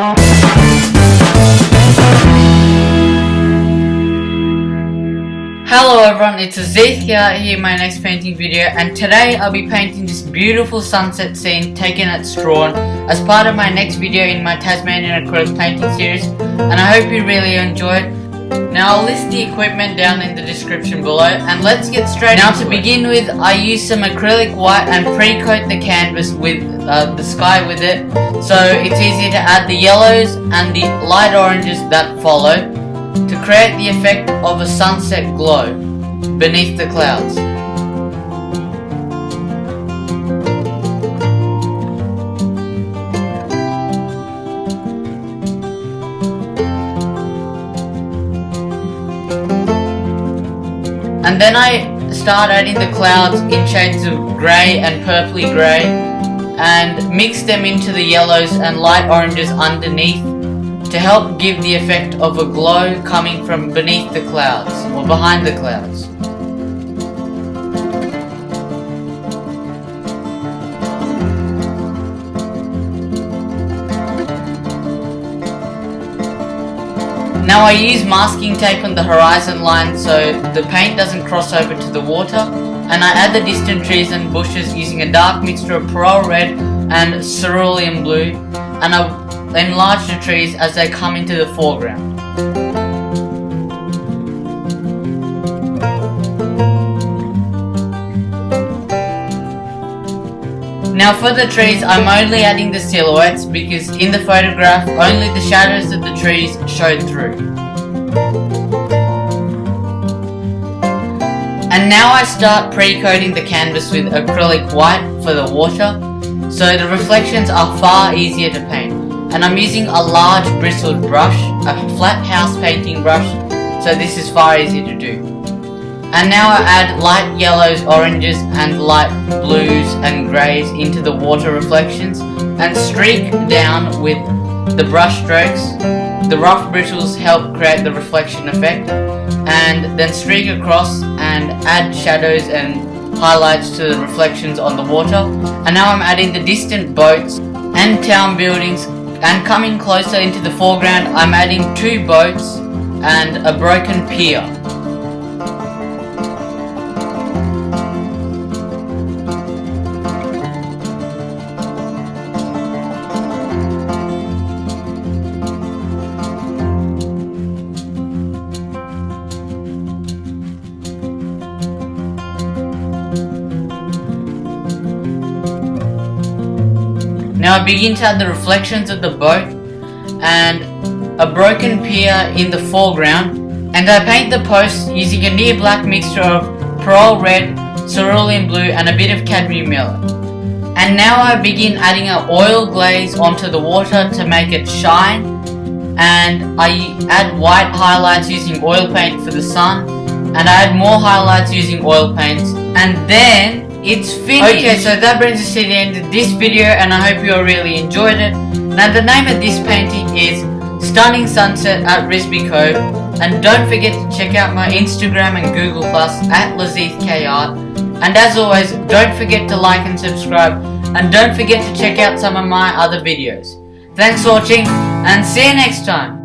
Hello everyone, it's LasithKArt here in my next painting video, and today I'll be painting this beautiful sunset scene taken at Strawn as part of my next video in my Tasmanian acrylic painting series, and I hope you really enjoy it. Now I'll list the equipment down in the description below, and let's get straight into it. Now to begin with, I used some acrylic white and pre-coat the canvas with the sky with it, so it's easy to add the yellows and the light oranges that follow to create the effect of a sunset glow beneath the clouds. And then I start adding the clouds in shades of grey and purpley grey and mix them into the yellows and light oranges underneath to help give the effect of a glow coming from beneath the clouds or behind the clouds. Now I use masking tape on the horizon line so the paint doesn't cross over to the water, and I add the distant trees and bushes using a dark mixture of pearl red and cerulean blue, and I enlarge the trees as they come into the foreground. Now for the trees, I'm only adding the silhouettes because in the photograph only the shadows of the trees showed through. And now I start pre-coating the canvas with acrylic white for the water, so the reflections are far easier to paint. And I'm using a large bristled brush, a flat house painting brush, so this is far easier to do. And now I add light yellows, oranges and light blues and greys into the water reflections and streak down with the brush strokes. The rough bristles help create the reflection effect, and then streak across and add shadows and highlights to the reflections on the water. And now I'm adding the distant boats and town buildings, and coming closer into the foreground I'm adding two boats and a broken pier. Now I begin to add the reflections of the boat and a broken pier in the foreground, and I paint the posts using a near black mixture of pearl red, cerulean blue and a bit of cadmium yellow. And now I begin adding an oil glaze onto the water to make it shine, and I add white highlights using oil paint for the sun, and I add more highlights using oil paints, and then it's finished. Okay, so that brings us to the end of this video, and I hope you all really enjoyed it. Now the name of this painting is Stunning Sunset at Risby Cove, and don't forget to check out my Instagram and Google Plus at LasithKArt, and as always don't forget to like and subscribe, and don't forget to check out some of my other videos. Thanks for watching and see you next time.